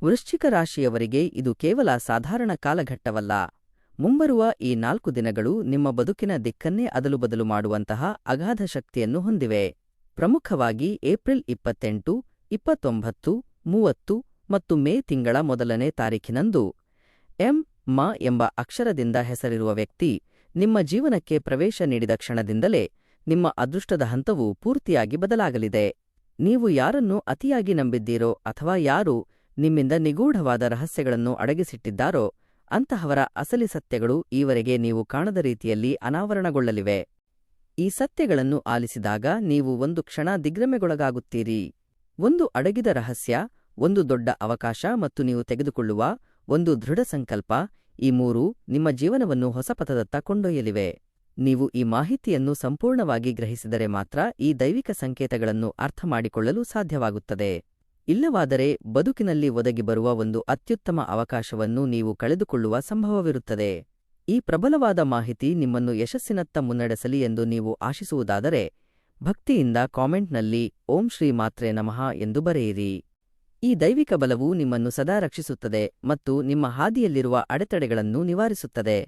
ವೃಶ್ಚಿಕ ರಾಶಿಯವರಿಗೆ ಇದು ಕೇವಲ ಸಾಧಾರಣ ಕಾಲಘಟ್ಟವಲ್ಲ. ಮುಂಬರುವ ಈ 4 ದಿನಗಳು ನಿಮ್ಮ ಬದುಕಿನ ದಿಕ್ಕನ್ನೇ ಅದಲುಬದಲು ಮಾಡುವಂತಹ ಅಗಾಧ ಶಕ್ತಿಯನ್ನು ಹೊಂದಿವೆ. ಪ್ರಮುಖವಾಗಿ ಏಪ್ರಿಲ್ 28, 29, 30 ಮತ್ತು ಮೇ ತಿಂಗಳ ಮೊದಲನೇ ತಾರೀಖಿನಂದು ಮ ಎಂಬ ಅಕ್ಷರದಿಂದ ಹೆಸರಿರುವ ವ್ಯಕ್ತಿ ನಿಮ್ಮ ಜೀವನಕ್ಕೆ ಪ್ರವೇಶ ನೀಡಿದ ಕ್ಷಣದಿಂದಲೇ ನಿಮ್ಮ ಅದೃಷ್ಟದ ಹಂತವು ಪೂರ್ತಿಯಾಗಿ ಬದಲಾಗಲಿದೆ. ನೀವು ಯಾರನ್ನು ಅತಿಯಾಗಿ ನಂಬಿದ್ದೀರೋ ಅಥವಾ ಯಾರು ನಿಮ್ಮಿಂದ ನಿಗೂಢವಾದ ರಹಸ್ಯಗಳನ್ನು ಅಡಗಿಸಿಟ್ಟಿದ್ದಾರೋ ಅಂತಹವರ ಅಸಲಿ ಸತ್ಯಗಳು ಈವರೆಗೆ ನೀವು ಕಾಣದ ರೀತಿಯಲ್ಲಿ ಅನಾವರಣಗೊಳ್ಳಲಿವೆ. ಈ ಸತ್ಯಗಳನ್ನು ಆಲಿಸಿದಾಗ ನೀವು ಒಂದು ಕ್ಷಣ ದಿಗ್ಭ್ರಮೆಗೊಳಗಾಗುತ್ತೀರಿ. ಒಂದು ಅಡಗಿದ ರಹಸ್ಯ, ಒಂದು ದೊಡ್ಡ ಅವಕಾಶ ಮತ್ತು ನೀವು ತೆಗೆದುಕೊಳ್ಳುವ ಒಂದು ದೃಢ ಸಂಕಲ್ಪ, ಈ ಮೂರೂ ನಿಮ್ಮ ಜೀವನವನ್ನು ಹೊಸ ಪಥದತ್ತ ಕೊಂಡೊಯ್ಯಲಿವೆ. ನೀವು ಈ ಮಾಹಿತಿಯನ್ನು ಸಂಪೂರ್ಣವಾಗಿ ಗ್ರಹಿಸಿದರೆ ಮಾತ್ರ ಈ ದೈವಿಕ ಸಂಕೇತಗಳನ್ನು ಅರ್ಥಮಾಡಿಕೊಳ್ಳಲು ಸಾಧ್ಯವಾಗುತ್ತದೆ. ಇಲ್ಲವಾದರೆ ಬದುಕಿನಲ್ಲಿ ಒದಗಿ ಬರುವ ಒಂದು ಅತ್ಯುತ್ತಮ ಅವಕಾಶವನ್ನು ನೀವು ಕಳೆದುಕೊಳ್ಳುವ ಸಂಭವವಿರುತ್ತದೆ. ಈ ಪ್ರಬಲವಾದ ಮಾಹಿತಿ ನಿಮ್ಮನ್ನು ಯಶಸ್ಸಿನತ್ತ ಮುನ್ನಡೆಸಲಿ ಎಂದು ನೀವು ಆಶಿಸುವುದಾದರೆ ಭಕ್ತಿಯಿಂದ ಕಾಮೆಂಟ್ನಲ್ಲಿ ಓಂ ಶ್ರೀ ಮಾತ್ರೇ ನಮಃ ಎಂದು ಬರೆಯಿರಿ. ಈ ದೈವಿಕ ಬಲವು ನಿಮ್ಮನ್ನು ಸದಾ ರಕ್ಷಿಸುತ್ತದೆ ಮತ್ತು ನಿಮ್ಮ ಹಾದಿಯಲ್ಲಿರುವ ಅಡೆತಡೆಗಳನ್ನು ನಿವಾರಿಸುತ್ತದೆ.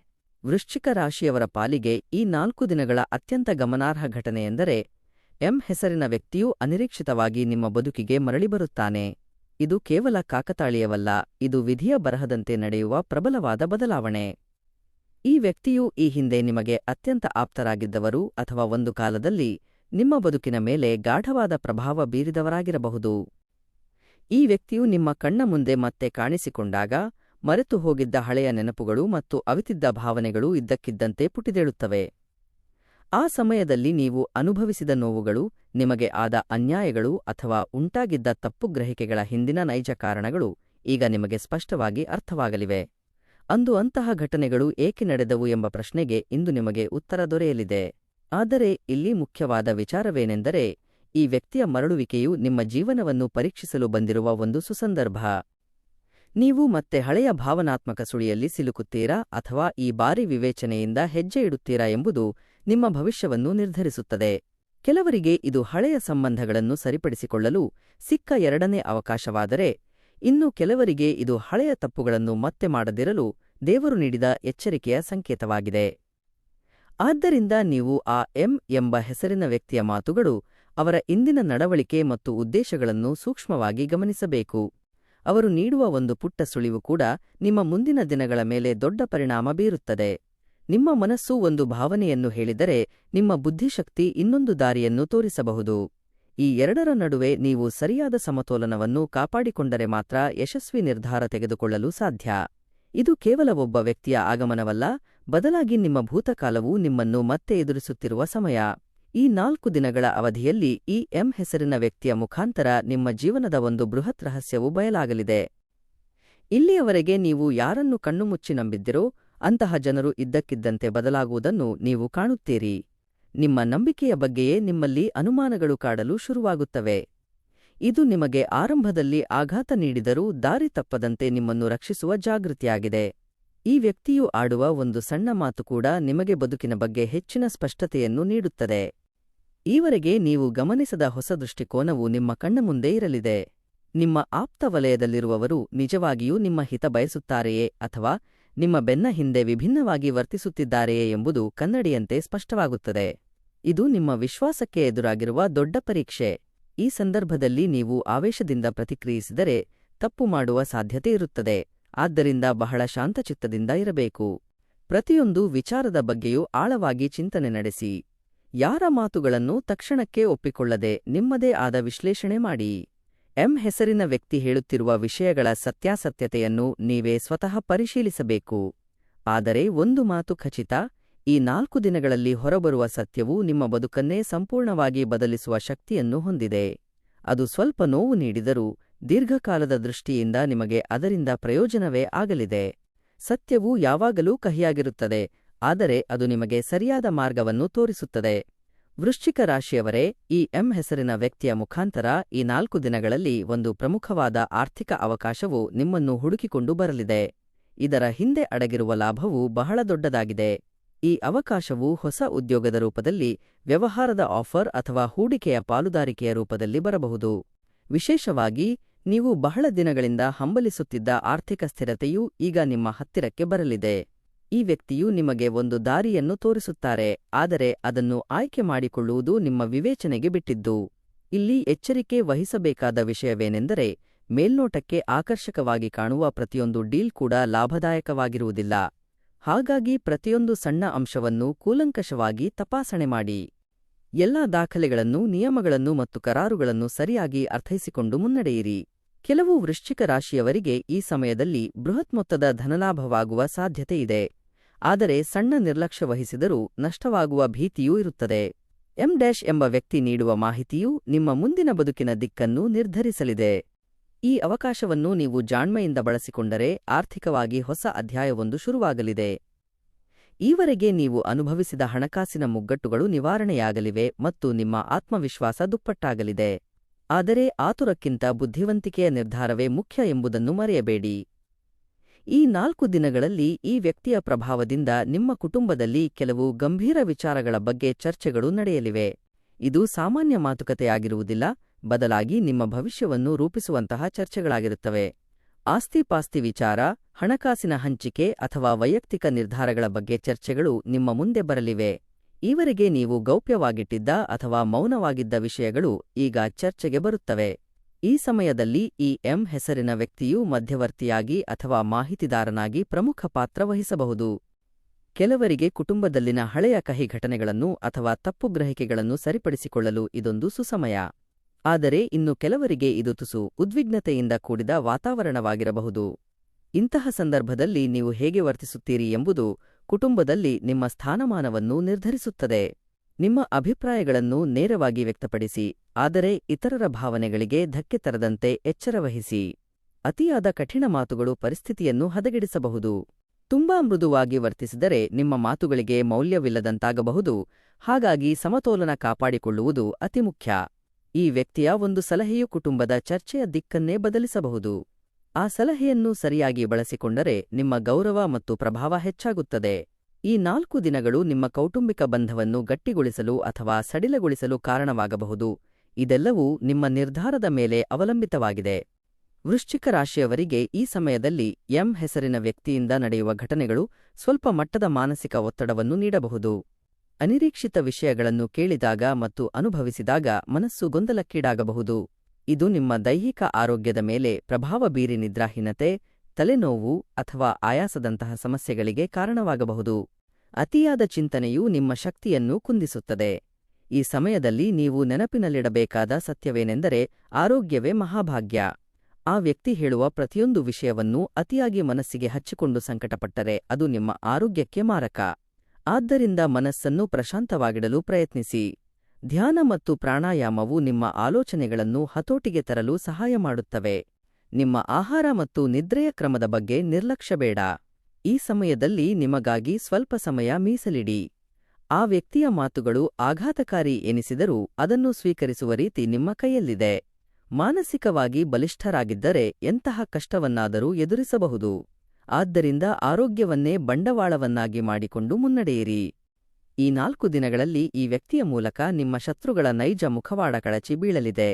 ವೃಶ್ಚಿಕ ರಾಶಿಯವರ ಪಾಲಿಗೆ ಈ 4 ದಿನಗಳ ಅತ್ಯಂತ ಗಮನಾರ್ಹ ಘಟನೆಯೆಂದರೆ ಹೆಸರಿನ ವ್ಯಕ್ತಿಯು ಅನಿರೀಕ್ಷಿತವಾಗಿ ನಿಮ್ಮ ಬದುಕಿಗೆ ಮರಳಿ ಬರುತ್ತಾನೆ. ಇದು ಕೇವಲ ಕಾಕತಾಳೀಯವಲ್ಲ, ಇದು ವಿಧಿಯ ಬರಹದಂತೆ ನಡೆಯುವ ಪ್ರಬಲವಾದ ಬದಲಾವಣೆ. ಈ ವ್ಯಕ್ತಿಯು ಈ ಹಿಂದೆ ನಿಮಗೆ ಅತ್ಯಂತ ಆಪ್ತರಾಗಿದ್ದವರು ಅಥವಾ ಒಂದು ಕಾಲದಲ್ಲಿ ನಿಮ್ಮ ಬದುಕಿನ ಮೇಲೆ ಗಾಢವಾದ ಪ್ರಭಾವ ಬೀರಿದವರಾಗಿರಬಹುದು. ಈ ವ್ಯಕ್ತಿಯು ನಿಮ್ಮ ಕಣ್ಣ ಮುಂದೆ ಮತ್ತೆ ಕಾಣಿಸಿಕೊಂಡಾಗ ಮರೆತು ಹೋಗಿದ್ದ ಹಳೆಯ ನೆನಪುಗಳು ಮತ್ತು ಅವಿತಿದ್ದ ಭಾವನೆಗಳು ಇದ್ದಕ್ಕಿದ್ದಂತೆ ಪುಟಿದೇಳುತ್ತವೆ. ಆ ಸಮಯದಲ್ಲಿ ನೀವು ಅನುಭವಿಸಿದ ನೋವುಗಳು, ನಿಮಗೆ ಆದ ಅನ್ಯಾಯಗಳು ಅಥವಾ ಉಂಟಾಗಿದ್ದ ತಪ್ಪುಗ್ರಹಿಕೆಗಳ ಹಿಂದಿನ ನೈಜ ಕಾರಣಗಳು ಈಗ ನಿಮಗೆ ಸ್ಪಷ್ಟವಾಗಿ ಅರ್ಥವಾಗಲಿವೆ. ಅಂದು ಅಂತಹ ಘಟನೆಗಳು ಏಕೆ ನಡೆದವು ಎಂಬ ಪ್ರಶ್ನೆಗೆ ಇಂದು ನಿಮಗೆ ಉತ್ತರ ದೊರೆಯಲಿದೆ. ಆದರೆ ಇಲ್ಲಿ ಮುಖ್ಯವಾದ ವಿಚಾರವೇನೆಂದರೆ, ಈ ವ್ಯಕ್ತಿಯ ಮರಳುವಿಕೆಯು ನಿಮ್ಮ ಜೀವನವನ್ನು ಪರೀಕ್ಷಿಸಲು ಬಂದಿರುವ ಒಂದು ಸುಸಂದರ್ಭ. ನೀವು ಮತ್ತೆ ಹಳೆಯ ಭಾವನಾತ್ಮಕ ಸುಳಿಯಲ್ಲಿ ಸಿಲುಕುತ್ತೀರಾ ಅಥವಾ ಈ ಬಾರಿ ವಿವೇಚನೆಯಿಂದ ಹೆಜ್ಜೆ ಇಡುತ್ತೀರಾ ಎಂಬುದು ನಿಮ್ಮ ಭವಿಷ್ಯವನ್ನು ನಿರ್ಧರಿಸುತ್ತದೆ. ಕೆಲವರಿಗೆ ಇದು ಹಳೆಯ ಸಂಬಂಧಗಳನ್ನು ಸರಿಪಡಿಸಿಕೊಳ್ಳಲು ಸಿಕ್ಕ ಎರಡನೇ ಅವಕಾಶವಾದರೆ, ಇನ್ನು ಕೆಲವರಿಗೆ ಇದು ಹಳೆಯ ತಪ್ಪುಗಳನ್ನು ಮತ್ತೆ ಮಾಡದಿರಲು ದೇವರು ನೀಡಿದ ಎಚ್ಚರಿಕೆಯ ಸಂಕೇತವಾಗಿದೆ. ಆದ್ದರಿಂದ ನೀವು ಆ ಎಂಬ ಹೆಸರಿನ ವ್ಯಕ್ತಿಯ ಮಾತುಗಳು, ಅವರ ಇಂದಿನ ನಡವಳಿಕೆ ಮತ್ತು ಉದ್ದೇಶಗಳನ್ನು ಸೂಕ್ಷ್ಮವಾಗಿ ಗಮನಿಸಬೇಕು. ಅವರು ನೀಡುವ ಒಂದು ಪುಟ್ಟ ಸುಳಿವು ಕೂಡ ನಿಮ್ಮ ಮುಂದಿನ ದಿನಗಳ ಮೇಲೆ ದೊಡ್ಡ ಪರಿಣಾಮ ಬೀರುತ್ತದೆ. ನಿಮ್ಮ ಮನಸ್ಸು ಒಂದು ಭಾವನೆಯನ್ನು ಹೇಳಿದರೆ, ನಿಮ್ಮ ಬುದ್ಧಿಶಕ್ತಿ ಇನ್ನೊಂದು ದಾರಿಯನ್ನು ತೋರಿಸಬಹುದು. ಈ ಎರಡರ ನಡುವೆ ನೀವು ಸರಿಯಾದ ಸಮತೋಲನವನ್ನು ಕಾಪಾಡಿಕೊಂಡರೆ ಮಾತ್ರ ಯಶಸ್ವಿ ನಿರ್ಧಾರ ತೆಗೆದುಕೊಳ್ಳಲು ಸಾಧ್ಯ. ಇದು ಕೇವಲ ಒಬ್ಬ ವ್ಯಕ್ತಿಯ ಆಗಮನವಲ್ಲ, ಬದಲಾಗಿ ನಿಮ್ಮ ಭೂತಕಾಲವು ನಿಮ್ಮನ್ನು ಮತ್ತೆ ಎದುರಿಸುತ್ತಿರುವ ಸಮಯ. ಈ 4 ದಿನಗಳ ಅವಧಿಯಲ್ಲಿ ಈ ಹೆಸರಿನ ವ್ಯಕ್ತಿಯ ಮುಖಾಂತರ ನಿಮ್ಮ ಜೀವನದ ಒಂದು ಬೃಹತ್ ರಹಸ್ಯವು ಬಯಲಾಗಲಿದೆ. ಇಲ್ಲಿಯವರೆಗೆ ನೀವು ಯಾರನ್ನು ಕಣ್ಣುಮುಚ್ಚಿ ನಂಬಿದ್ದಿರೋ ಅಂತಹ ಜನರು ಇದ್ದಕ್ಕಿದ್ದಂತೆ ಬದಲಾಗುವುದನ್ನು ನೀವು ಕಾಣುತ್ತೀರಿ. ನಿಮ್ಮ ನಂಬಿಕೆಯ ಬಗ್ಗೆಯೇ ನಿಮ್ಮಲ್ಲಿ ಅನುಮಾನಗಳು ಕಾಡಲು ಶುರುವಾಗುತ್ತವೆ. ಇದು ನಿಮಗೆ ಆರಂಭದಲ್ಲಿ ಆಘಾತ ನೀಡಿದರೂ ದಾರಿ ತಪ್ಪದಂತೆ ನಿಮ್ಮನ್ನು ರಕ್ಷಿಸುವ ಜಾಗೃತಿಯಾಗಿದೆ. ಈ ವ್ಯಕ್ತಿಯು ಆಡುವ ಒಂದು ಸಣ್ಣ ಮಾತು ಕೂಡ ನಿಮಗೆ ಬದುಕಿನ ಬಗ್ಗೆ ಹೆಚ್ಚಿನ ಸ್ಪಷ್ಟತೆಯನ್ನು ನೀಡುತ್ತದೆ. ಈವರೆಗೆ ನೀವು ಗಮನಿಸದ ಹೊಸ ದೃಷ್ಟಿಕೋನವು ನಿಮ್ಮ ಕಣ್ಣ ಮುಂದೆ ಇರಲಿದೆ. ನಿಮ್ಮ ಆಪ್ತ ವಲಯದಲ್ಲಿರುವವರು ನಿಜವಾಗಿಯೂ ನಿಮ್ಮ ಹಿತ ಬಯಸುತ್ತಾರೆಯೇ ಅಥವಾ ನಿಮ್ಮ ಬೆನ್ನ ಹಿಂದೆ ವಿಭಿನ್ನವಾಗಿ ವರ್ತಿಸುತ್ತಿದ್ದಾರೆಯೇ ಎಂಬುದು ಕನ್ನಡಿಯಂತೆ ಸ್ಪಷ್ಟವಾಗುತ್ತದೆ. ಇದು ನಿಮ್ಮ ವಿಶ್ವಾಸಕ್ಕೆ ಎದುರಾಗಿರುವ ದೊಡ್ಡ ಪರೀಕ್ಷೆ. ಈ ಸಂದರ್ಭದಲ್ಲಿ ನೀವು ಆವೇಶದಿಂದ ಪ್ರತಿಕ್ರಿಯಿಸಿದರೆ ತಪ್ಪು ಮಾಡುವ ಸಾಧ್ಯತೆ ಇರುತ್ತದೆ. ಆದ್ದರಿಂದ ಬಹಳ ಶಾಂತಚಿತ್ತದಿಂದ ಇರಬೇಕು. ಪ್ರತಿಯೊಂದು ವಿಚಾರದ ಬಗ್ಗೆಯೂ ಆಳವಾಗಿ ಚಿಂತನೆ ನಡೆಸಿ. ಯಾರ ಮಾತುಗಳನ್ನು ತಕ್ಷಣಕ್ಕೆ ಒಪ್ಪಿಕೊಳ್ಳದೆ ನಿಮ್ಮದೇ ಆದ ವಿಶ್ಲೇಷಣೆ ಮಾಡಿ. ಹೆಸರಿನ ವ್ಯಕ್ತಿ ಹೇಳುತ್ತಿರುವ ವಿಷಯಗಳ ಸತ್ಯಾಸತ್ಯತೆಯನ್ನು ನೀವೇ ಸ್ವತಃ ಪರಿಶೀಲಿಸಬೇಕು. ಆದರೆ ಒಂದು ಮಾತು ಖಚಿತ, ಈ 4 ದಿನಗಳಲ್ಲಿ ಹೊರಬರುವ ಸತ್ಯವು ನಿಮ್ಮ ಬದುಕನ್ನೇ ಸಂಪೂರ್ಣವಾಗಿ ಬದಲಿಸುವ ಶಕ್ತಿಯನ್ನು ಹೊಂದಿದೆ. ಅದು ಸ್ವಲ್ಪ ನೋವು ನೀಡಿದರೂ ದೀರ್ಘಕಾಲದ ದೃಷ್ಟಿಯಿಂದ ನಿಮಗೆ ಅದರಿಂದ ಪ್ರಯೋಜನವೇ ಆಗಲಿದೆ. ಸತ್ಯವು ಯಾವಾಗಲೂ ಕಹಿಯಾಗಿರುತ್ತದೆ, ಆದರೆ ಅದು ನಿಮಗೆ ಸರಿಯಾದ ಮಾರ್ಗವನ್ನು ತೋರಿಸುತ್ತದೆ. ವೃಶ್ಚಿಕ ರಾಶಿಯವರೇ, ಈ ಹೆಸರಿನ ವ್ಯಕ್ತಿಯ ಮುಖಾಂತರ ಈ 4 ದಿನಗಳಲ್ಲಿ ಒಂದು ಪ್ರಮುಖವಾದ ಆರ್ಥಿಕ ಅವಕಾಶವು ನಿಮ್ಮನ್ನು ಹುಡುಕಿಕೊಂಡು ಬರಲಿದೆ. ಇದರ ಹಿಂದೆ ಅಡಗಿರುವ ಲಾಭವು ಬಹಳ ದೊಡ್ಡದಾಗಿದೆ. ಈ ಅವಕಾಶವು ಹೊಸ ಉದ್ಯೋಗದ ರೂಪದಲ್ಲಿ, ವ್ಯವಹಾರದ ಆಫರ್ ಅಥವಾ ಹೂಡಿಕೆಯ ಪಾಲುದಾರಿಕೆಯ ರೂಪದಲ್ಲಿ ಬರಬಹುದು. ವಿಶೇಷವಾಗಿ ನೀವು ಬಹಳ ದಿನಗಳಿಂದ ಹಂಬಲಿಸುತ್ತಿದ್ದ ಆರ್ಥಿಕ ಸ್ಥಿರತೆಯೂ ಈಗ ನಿಮ್ಮ ಹತ್ತಿರಕ್ಕೆ ಬರಲಿದೆ. ಈ ವ್ಯಕ್ತಿಯು ನಿಮಗೆ ಒಂದು ದಾರಿಯನ್ನು ತೋರಿಸುತ್ತಾರೆ, ಆದರೆ ಅದನ್ನು ಆಯ್ಕೆ ಮಾಡಿಕೊಳ್ಳುವುದು ನಿಮ್ಮ ವಿವೇಚನೆಗೆ ಬಿಟ್ಟಿದ್ದು. ಇಲ್ಲಿ ಎಚ್ಚರಿಕೆ ವಹಿಸಬೇಕಾದ ವಿಷಯವೇನೆಂದರೆ, ಮೇಲ್ನೋಟಕ್ಕೆ ಆಕರ್ಷಕವಾಗಿ ಕಾಣುವ ಪ್ರತಿಯೊಂದು ಡೀಲ್ ಕೂಡ ಲಾಭದಾಯಕವಾಗಿರುವುದಿಲ್ಲ. ಹಾಗಾಗಿ ಪ್ರತಿಯೊಂದು ಸಣ್ಣ ಅಂಶವನ್ನೂ ಕೂಲಂಕಷವಾಗಿ ತಪಾಸಣೆ ಮಾಡಿ. ಎಲ್ಲಾ ದಾಖಲೆಗಳನ್ನು, ನಿಯಮಗಳನ್ನು ಮತ್ತು ಕರಾರುಗಳನ್ನು ಸರಿಯಾಗಿ ಅರ್ಥೈಸಿಕೊಂಡು ಮುನ್ನಡೆಯಿರಿ. ಕೆಲವು ವೃಶ್ಚಿಕ ರಾಶಿಯವರಿಗೆ ಈ ಸಮಯದಲ್ಲಿ ಬೃಹತ್ ಮೊತ್ತದ ಧನಲಾಭವಾಗುವ ಸಾಧ್ಯತೆಯಿದೆ. ಆದರೆ ಸಣ್ಣ ನಿರ್ಲಕ್ಷ್ಯ ವಹಿಸಿದರೂ ನಷ್ಟವಾಗುವ ಭೀತಿಯೂ ಇರುತ್ತದೆ. ಎಂಬ ವ್ಯಕ್ತಿ ನೀಡುವ ಮಾಹಿತಿಯು ನಿಮ್ಮ ಮುಂದಿನ ಬದುಕಿನ ದಿಕ್ಕನ್ನು ನಿರ್ಧರಿಸಲಿದೆ. ಈ ಅವಕಾಶವನ್ನು ನೀವು ಜಾಣ್ಮೆಯಿಂದ ಬಳಸಿಕೊಂಡರೆ ಆರ್ಥಿಕವಾಗಿ ಹೊಸ ಅಧ್ಯಾಯವೊಂದು ಶುರುವಾಗಲಿದೆ. ಈವರೆಗೆ ನೀವು ಅನುಭವಿಸಿದ ಹಣಕಾಸಿನ ಮುಗ್ಗಟ್ಟುಗಳು ನಿವಾರಣೆಯಾಗಲಿವೆ ಮತ್ತು ನಿಮ್ಮ ಆತ್ಮವಿಶ್ವಾಸ ದುಪ್ಪಟ್ಟಾಗಲಿದೆ. ಆದರೆ ಆತುರಕ್ಕಿಂತ ಬುದ್ಧಿವಂತಿಕೆಯ ನಿರ್ಧಾರವೇ ಮುಖ್ಯ ಎಂಬುದನ್ನು ಮರೆಯಬೇಡಿ. ಈ 4 ದಿನಗಳಲ್ಲಿ ಈ ವ್ಯಕ್ತಿಯ ಪ್ರಭಾವದಿಂದ ನಿಮ್ಮ ಕುಟುಂಬದಲ್ಲಿ ಕೆಲವು ಗಂಭೀರ ವಿಚಾರಗಳ ಬಗ್ಗೆ ಚರ್ಚೆಗಳು ನಡೆಯಲಿವೆ. ಇದು ಸಾಮಾನ್ಯ ಮಾತುಕತೆಯಾಗಿರುವುದಿಲ್ಲ, ಬದಲಾಗಿ ನಿಮ್ಮ ಭವಿಷ್ಯವನ್ನು ರೂಪಿಸುವಂತಹ ಚರ್ಚೆಗಳಾಗಿರುತ್ತವೆ. ಆಸ್ತಿಪಾಸ್ತಿ ವಿಚಾರ, ಹಣಕಾಸಿನ ಹಂಚಿಕೆ ಅಥವಾ ವೈಯಕ್ತಿಕ ನಿರ್ಧಾರಗಳ ಬಗ್ಗೆ ಚರ್ಚೆಗಳು ನಿಮ್ಮ ಮುಂದೆ ಬರಲಿವೆ. ಈವರೆಗೆ ನೀವು ಗೌಪ್ಯವಾಗಿಟ್ಟಿದ್ದ ಅಥವಾ ಮೌನವಾಗಿದ್ದ ವಿಷಯಗಳು ಈಗ ಚರ್ಚೆಗೆ ಬರುತ್ತವೆ. ಈ ಸಮಯದಲ್ಲಿ ಈ ಹೆಸರಿನ ವ್ಯಕ್ತಿಯು ಮಧ್ಯವರ್ತಿಯಾಗಿ ಅಥವಾ ಮಾಹಿತಿದಾರನಾಗಿ ಪ್ರಮುಖ ಪಾತ್ರ ವಹಿಸಬಹುದು. ಕೆಲವರಿಗೆ ಕುಟುಂಬದಲ್ಲಿನ ಹಳೆಯ ಕಹಿ ಘಟನೆಗಳನ್ನು ಅಥವಾ ತಪ್ಪು ಗ್ರಹಿಕೆಗಳನ್ನು ಸರಿಪಡಿಸಿಕೊಳ್ಳಲು ಇದೊಂದು ಸುಸಮಯ. ಆದರೆ ಇನ್ನು ಕೆಲವರಿಗೆ ಇದು ತುಸು ಉದ್ವಿಗ್ನತೆಯಿಂದ ಕೂಡಿದ ವಾತಾವರಣವಾಗಿರಬಹುದು. ಇಂತಹ ಸಂದರ್ಭದಲ್ಲಿ ನೀವು ಹೇಗೆ ವರ್ತಿಸುತ್ತೀರಿ ಎಂಬುದು ಕುಟುಂಬದಲ್ಲಿ ನಿಮ್ಮ ಸ್ಥಾನಮಾನವನ್ನು ನಿರ್ಧರಿಸುತ್ತದೆ. ನಿಮ್ಮ ಅಭಿಪ್ರಾಯಗಳನ್ನು ನೇರವಾಗಿ ವ್ಯಕ್ತಪಡಿಸಿ, ಆದರೆ ಇತರರ ಭಾವನೆಗಳಿಗೆ ಧಕ್ಕೆ ತರದಂತೆ ಎಚ್ಚರವಹಿಸಿ. ಅತಿಯಾದ ಕಠಿಣ ಮಾತುಗಳು ಪರಿಸ್ಥಿತಿಯನ್ನು ಹದಗೆಡಿಸಬಹುದು. ತುಂಬಾ ಮೃದುವಾಗಿ ವರ್ತಿಸಿದರೆ ನಿಮ್ಮ ಮಾತುಗಳಿಗೆ ಮೌಲ್ಯವಿಲ್ಲದಂತಾಗಬಹುದು. ಹಾಗಾಗಿ ಸಮತೋಲನ ಕಾಪಾಡಿಕೊಳ್ಳುವುದು ಅತಿಮುಖ್ಯ. ಈ ವ್ಯಕ್ತಿಯ ಒಂದು ಸಲಹೆಯು ಕುಟುಂಬದ ಚರ್ಚೆಯ ದಿಕ್ಕನ್ನೇ ಬದಲಿಸಬಹುದು. ಆ ಸಲಹೆಯನ್ನು ಸರಿಯಾಗಿ ಬಳಸಿಕೊಂಡರೆ ನಿಮ್ಮ ಗೌರವ ಮತ್ತು ಪ್ರಭಾವ ಹೆಚ್ಚಾಗುತ್ತದೆ. ಈ 4 ದಿನಗಳು ನಿಮ್ಮ ಕೌಟುಂಬಿಕ ಬಂಧವನ್ನು ಗಟ್ಟಿಗೊಳಿಸಲು ಅಥವಾ ಸಡಿಲಗೊಳಿಸಲು ಕಾರಣವಾಗಬಹುದು. ಇದೆಲ್ಲವೂ ನಿಮ್ಮ ನಿರ್ಧಾರದ ಮೇಲೆ ಅವಲಂಬಿತವಾಗಿದೆ. ವೃಶ್ಚಿಕ ರಾಶಿಯವರಿಗೆ ಈ ಸಮಯದಲ್ಲಿ ಹೆಸರಿನ ವ್ಯಕ್ತಿಯಿಂದ ನಡೆಯುವ ಘಟನೆಗಳು ಸ್ವಲ್ಪ ಮಟ್ಟದ ಮಾನಸಿಕ ಒತ್ತಡವನ್ನು ನೀಡಬಹುದು. ಅನಿರೀಕ್ಷಿತ ವಿಷಯಗಳನ್ನು ಕೇಳಿದಾಗ ಮತ್ತು ಅನುಭವಿಸಿದಾಗ ಮನಸ್ಸು ಗೊಂದಲಕ್ಕೀಡಾಗಬಹುದು. ಇದು ನಿಮ್ಮ ದೈಹಿಕ ಆರೋಗ್ಯದ ಮೇಲೆ ಪ್ರಭಾವ ಬೀರಿ ನಿದ್ರಾಹೀನತೆ, ತಲೆನೋವು ಅಥವಾ ಆಯಾಸದಂತಹ ಸಮಸ್ಯೆಗಳಿಗೆ ಕಾರಣವಾಗಬಹುದು. ಅತಿಯಾದ ಚಿಂತನೆಯು ನಿಮ್ಮ ಶಕ್ತಿಯನ್ನು ಕುಂದಿಸುತ್ತದೆ. ಈ ಸಮಯದಲ್ಲಿ ನೀವು ನೆನಪಿನಲ್ಲಿಡಬೇಕಾದ ಸತ್ಯವೇನೆಂದರೆ, ಆರೋಗ್ಯವೇ ಮಹಾಭಾಗ್ಯ. ಆ ವ್ಯಕ್ತಿ ಹೇಳುವ ಪ್ರತಿಯೊಂದು ವಿಷಯವನ್ನೂ ಅತಿಯಾಗಿ ಮನಸ್ಸಿಗೆ ಹಚ್ಚಿಕೊಂಡು ಸಂಕಟಪಟ್ಟರೆ ಅದು ನಿಮ್ಮ ಆರೋಗ್ಯಕ್ಕೆ ಮಾರಕ. ಆದ್ದರಿಂದ ಮನಸ್ಸನ್ನು ಪ್ರಶಾಂತವಾಗಿಡಲು ಪ್ರಯತ್ನಿಸಿ. ಧ್ಯಾನ ಮತ್ತು ಪ್ರಾಣಾಯಾಮವು ನಿಮ್ಮ ಆಲೋಚನೆಗಳನ್ನು ಹತೋಟಿಗೆ ತರಲು ಸಹಾಯ ಮಾಡುತ್ತವೆ. ನಿಮ್ಮ ಆಹಾರ ಮತ್ತು ನಿದ್ರೆಯ ಕ್ರಮದ ಬಗ್ಗೆ ನಿರ್ಲಕ್ಷ್ಯ ಬೇಡ. ಈ ಸಮಯದಲ್ಲಿ ನಿಮಗಾಗಿ ಸ್ವಲ್ಪ ಸಮಯ ಮೀಸಲಿಡಿ. ಆ ವ್ಯಕ್ತಿಯ ಮಾತುಗಳು ಆಘಾತಕಾರಿ ಎನಿಸಿದರೂ ಅದನ್ನು ಸ್ವೀಕರಿಸುವ ರೀತಿ ನಿಮ್ಮ ಕೈಯಲ್ಲಿದೆ. ಮಾನಸಿಕವಾಗಿ ಬಲಿಷ್ಠರಾಗಿದ್ದರೆ ಎಂತಹ ಕಷ್ಟವನ್ನಾದರೂ ಎದುರಿಸಬಹುದು. ಆದ್ದರಿಂದ ಆರೋಗ್ಯವನ್ನೇ ಬಂಡವಾಳವನ್ನಾಗಿ ಮಾಡಿಕೊಂಡು ಮುನ್ನಡೆಯಿರಿ. ಈ 4 ದಿನಗಳಲ್ಲಿ ಈ ವ್ಯಕ್ತಿಯ ಮೂಲಕ ನಿಮ್ಮ ಶತ್ರುಗಳ ನೈಜ ಮುಖವಾಡ ಕಳಚಿ ಬೀಳಲಿದೆ.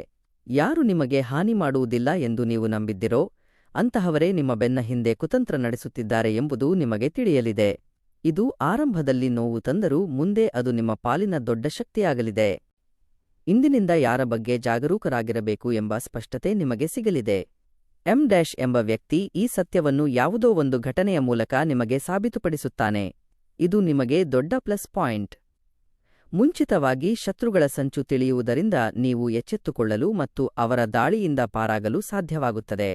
ಯಾರು ನಿಮಗೆ ಹಾನಿ ಮಾಡುವುದಿಲ್ಲ ಎಂದು ನೀವು ನಂಬಿದ್ದಿರೋ ಅಂತಹವರೇ ನಿಮ್ಮ ಬೆನ್ನ ಹಿಂದೆ ಕುತಂತ್ರ ನಡೆಸುತ್ತಿದ್ದಾರೆ ಎಂಬುದು ನಿಮಗೆ ತಿಳಿಯಲಿದೆ. ಇದು ಆರಂಭದಲ್ಲಿ ನೋವು ತಂದರೂ ಮುಂದೆ ಅದು ನಿಮ್ಮ ಪಾಲಿನ ದೊಡ್ಡ ಶಕ್ತಿಯಾಗಲಿದೆ. ಇಂದಿನಿಂದ ಯಾರ ಬಗ್ಗೆ ಜಾಗರೂಕರಾಗಿರಬೇಕು ಎಂಬ ಸ್ಪಷ್ಟತೆ ನಿಮಗೆ ಸಿಗಲಿದೆ. ಎಂಬ ವ್ಯಕ್ತಿ ಈ ಸತ್ಯವನ್ನು ಯಾವುದೋ ಒಂದು ಘಟನೆಯ ಮೂಲಕ ನಿಮಗೆ ಸಾಬೀತುಪಡಿಸುತ್ತಾನೆ. ಇದು ನಿಮಗೆ ದೊಡ್ಡ ಪ್ಲಸ್ ಪಾಯಿಂಟ್. ಮುಂಚಿತವಾಗಿ ಶತ್ರುಗಳ ಸಂಚು ತಿಳಿಯುವುದರಿಂದ ನೀವು ಎಚ್ಚೆತ್ತುಕೊಳ್ಳಲು ಮತ್ತು ಅವರ ದಾಳಿಯಿಂದ ಪಾರಾಗಲು ಸಾಧ್ಯವಾಗುತ್ತದೆ.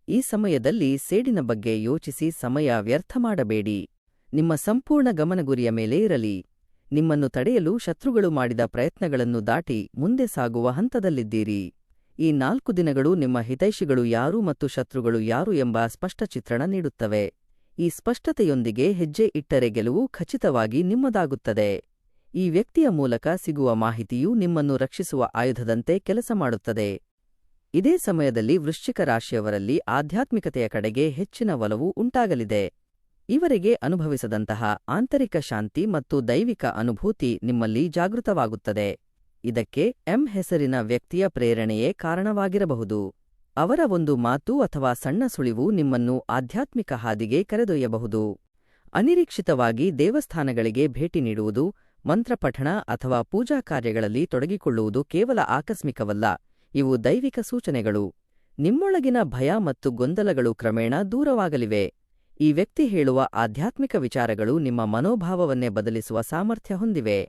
ಈ ಸಮಯದಲ್ಲಿ ಸೇಡಿನ ಬಗ್ಗೆ ಯೋಚಿಸಿ ಸಮಯ ವ್ಯರ್ಥ ಮಾಡಬೇಡಿ. ನಿಮ್ಮ ಸಂಪೂರ್ಣ ಗಮನಗುರಿಯ ಮೇಲೆ ಇರಲಿ. ನಿಮ್ಮನ್ನು ತಡೆಯಲು ಶತ್ರುಗಳು ಮಾಡಿದ ಪ್ರಯತ್ನಗಳನ್ನು ದಾಟಿ ಮುಂದೆ ಸಾಗುವ ಹಂತದಲ್ಲಿದ್ದೀರಿ. ಈ 4 ದಿನಗಳು ನಿಮ್ಮ ಹಿತೈಷಿಗಳು ಯಾರು ಮತ್ತು ಶತ್ರುಗಳು ಯಾರು ಎಂಬ ಸ್ಪಷ್ಟ ಚಿತ್ರಣ ನೀಡುತ್ತವೆ. ಈ ಸ್ಪಷ್ಟತೆಯೊಂದಿಗೆ ಹೆಜ್ಜೆ ಇಟ್ಟರೆ ಗೆಲುವು ಖಚಿತವಾಗಿ ನಿಮ್ಮದಾಗುತ್ತದೆ. ಈ ವ್ಯಕ್ತಿಯ ಮೂಲಕ ಸಿಗುವ ಮಾಹಿತಿಯು ನಿಮ್ಮನ್ನು ರಕ್ಷಿಸುವ ಆಯುಧದಂತೆ ಕೆಲಸ ಮಾಡುತ್ತದೆ. ಇದೇ ಸಮಯದಲ್ಲಿ ವೃಶ್ಚಿಕ ರಾಶಿಯವರಲ್ಲಿ ಆಧ್ಯಾತ್ಮಿಕತೆಯ ಕಡೆಗೆ ಹೆಚ್ಚಿನ ಒಲವು ಉಂಟಾಗಲಿದೆ. ಇವರಿಗೆ ಅನುಭವಿಸದಂತಹ ಆಂತರಿಕ ಶಾಂತಿ ಮತ್ತು ದೈವಿಕ ಅನುಭೂತಿ ನಿಮ್ಮಲ್ಲಿ ಜಾಗೃತವಾಗುತ್ತದೆ. ಇದಕ್ಕೆ ಹೆಸರಿನ ವ್ಯಕ್ತಿಯ ಪ್ರೇರಣೆಯೇ ಕಾರಣವಾಗಿರಬಹುದು. ಅವರ ಒಂದು ಮಾತು ಅಥವಾ ಸಣ್ಣ ಸುಳಿವು ನಿಮ್ಮನ್ನು ಆಧ್ಯಾತ್ಮಿಕ ಹಾದಿಗೆ ಕರೆದೊಯ್ಯಬಹುದು. ಅನಿರೀಕ್ಷಿತವಾಗಿ ದೇವಸ್ಥಾನಗಳಿಗೆ ಭೇಟಿ ನೀಡುವುದು, ಮಂತ್ರಪಠಣ ಅಥವಾ ಪೂಜಾ ಕಾರ್ಯಗಳಲ್ಲಿ ತೊಡಗಿಕೊಳ್ಳುವುದು ಕೇವಲ ಆಕಸ್ಮಿಕವಲ್ಲ, ಇವು ದೈವಿಕ ಸೂಚನೆಗಳು. ನಿಮ್ಮೊಳಗಿನ ಭಯ ಮತ್ತು ಗೊಂದಲಗಳು ಕ್ರಮೇಣ ದೂರವಾಗಲಿವೆ. ಈ ವ್ಯಕ್ತಿ ಹೇಳುವ ಆಧ್ಯಾತ್ಮಿಕ ವಿಚಾರಗಳು ನಿಮ್ಮ ಮನೋಭಾವವನ್ನೇ ಬದಲಿಸುವ ಸಾಮರ್ಥ್ಯ ಹೊಂದಿವೆ.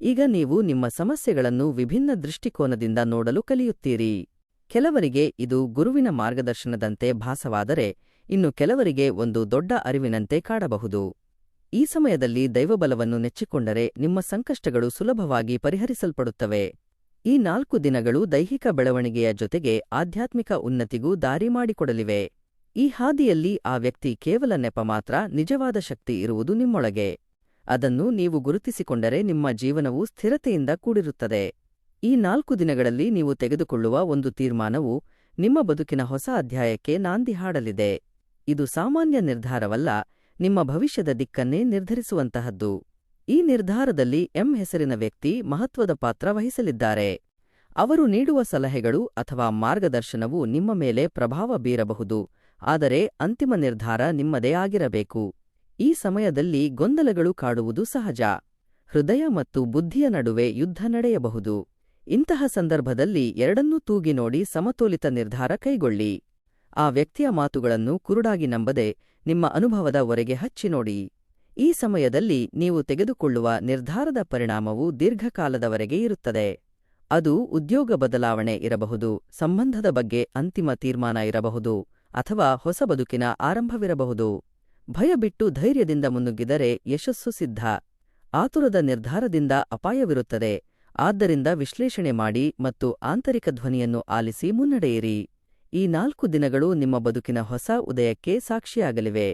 ಈಗ ನೀವು ನಿಮ್ಮ ಸಮಸ್ಯೆಗಳನ್ನು ವಿಭಿನ್ನ ದೃಷ್ಟಿಕೋನದಿಂದ ನೋಡಲು ಕಲಿಯುತ್ತೀರಿ. ಕೆಲವರಿಗೆ ಇದು ಗುರುವಿನ ಮಾರ್ಗದರ್ಶನದಂತೆ ಭಾಸವಾದರೆ, ಇನ್ನು ಕೆಲವರಿಗೆ ಒಂದು ದೊಡ್ಡ ಅರಿವಿನಂತೆ ಕಾಡಬಹುದು. ಈ ಸಮಯದಲ್ಲಿ ದೈವಬಲವನ್ನು ನೆಚ್ಚಿಕೊಂಡರೆ ನಿಮ್ಮ ಸಂಕಷ್ಟಗಳು ಸುಲಭವಾಗಿ ಪರಿಹರಿಸಲ್ಪಡುತ್ತವೆ. ಈ 4 ದಿನಗಳು ದೈಹಿಕ ಬೆಳವಣಿಗೆಯ ಜೊತೆಗೆ ಆಧ್ಯಾತ್ಮಿಕ ಉನ್ನತಿಗೂ ದಾರಿ ಮಾಡಿಕೊಡಲಿವೆ. ಈ ಹಾದಿಯಲ್ಲಿ ಆ ವ್ಯಕ್ತಿ ಕೇವಲ ನೆಪ ಮಾತ್ರ, ನಿಜವಾದ ಶಕ್ತಿ ಇರುವುದು ನಿಮ್ಮೊಳಗೆ. ಅದನ್ನು ನೀವು ಗುರುತಿಸಿಕೊಂಡರೆ ನಿಮ್ಮ ಜೀವನವು ಸ್ಥಿರತೆಯಿಂದ ಕೂಡಿರುತ್ತದೆ. ಈ 4 ದಿನಗಳಲ್ಲಿ ನೀವು ತೆಗೆದುಕೊಳ್ಳುವ ಒಂದು ತೀರ್ಮಾನವು ನಿಮ್ಮ ಬದುಕಿನ ಹೊಸ ಅಧ್ಯಾಯಕ್ಕೆ ನಾಂದಿ ಹಾಡಲಿದೆ. ಇದು ಸಾಮಾನ್ಯ ನಿರ್ಧಾರವಲ್ಲ, ನಿಮ್ಮ ಭವಿಷ್ಯದ ದಿಕ್ಕನ್ನೇ ನಿರ್ಧರಿಸುವಂತಹದ್ದು. ಈ ನಿರ್ಧಾರದಲ್ಲಿ ಹೆಸರಿನ ವ್ಯಕ್ತಿ ಮಹತ್ವದ ಪಾತ್ರ ವಹಿಸಲಿದ್ದಾರೆ. ಅವರು ನೀಡುವ ಸಲಹೆಗಳು ಅಥವಾ ಮಾರ್ಗದರ್ಶನವು ನಿಮ್ಮ ಮೇಲೆ ಪ್ರಭಾವ ಬೀರಬಹುದು, ಆದರೆ ಅಂತಿಮ ನಿರ್ಧಾರ ನಿಮ್ಮದೇ ಆಗಿರಬೇಕು. ಈ ಸಮಯದಲ್ಲಿ ಗೊಂದಲಗಳು ಕಾಡುವುದು ಸಹಜ. ಹೃದಯ ಮತ್ತು ಬುದ್ಧಿಯ ನಡುವೆ ಯುದ್ಧ ನಡೆಯಬಹುದು. ಇಂತಹ ಸಂದರ್ಭದಲ್ಲಿ ಎರಡನ್ನೂ ತೂಗಿ ನೋಡಿ ಸಮತೋಲಿತ ನಿರ್ಧಾರ ಕೈಗೊಳ್ಳಿ. ಆ ವ್ಯಕ್ತಿಯ ಮಾತುಗಳನ್ನು ಕುರುಡಾಗಿ ನಂಬದೆ ನಿಮ್ಮ ಅನುಭವದ ಹೊರಗೆ ಹಚ್ಚಿ ನೋಡಿ. ಈ ಸಮಯದಲ್ಲಿ ನೀವು ತೆಗೆದುಕೊಳ್ಳುವ ನಿರ್ಧಾರದ ಪರಿಣಾಮವು ದೀರ್ಘಕಾಲದವರೆಗೆ ಇರುತ್ತದೆ. ಅದು ಉದ್ಯೋಗ ಬದಲಾವಣೆ ಇರಬಹುದು, ಸಂಬಂಧದ ಬಗ್ಗೆ ಅಂತಿಮ ತೀರ್ಮಾನ ಇರಬಹುದು, ಅಥವಾ ಹೊಸ ಬದುಕಿನ ಆರಂಭವಿರಬಹುದು. ಭಯ ಬಿಟ್ಟು ಧೈರ್ಯದಿಂದ ಮುನ್ನುಗ್ಗಿದರೆ ಯಶಸ್ಸು ಸಿದ್ಧ. ಆತುರದ ನಿರ್ಧಾರದಿಂದ ಅಪಾಯವಿರುತ್ತದೆ. ಆದ್ದರಿಂದ ವಿಶ್ಲೇಷಣೆ ಮಾಡಿ ಮತ್ತು ಆಂತರಿಕ ಧ್ವನಿಯನ್ನು ಆಲಿಸಿ ಮುನ್ನಡೆಯಿರಿ. ಈ 4 ದಿನಗಳು ನಿಮ್ಮ ಬದುಕಿನ ಹೊಸ ಉದಯಕ್ಕೆ ಸಾಕ್ಷಿಯಾಗಲಿವೆ.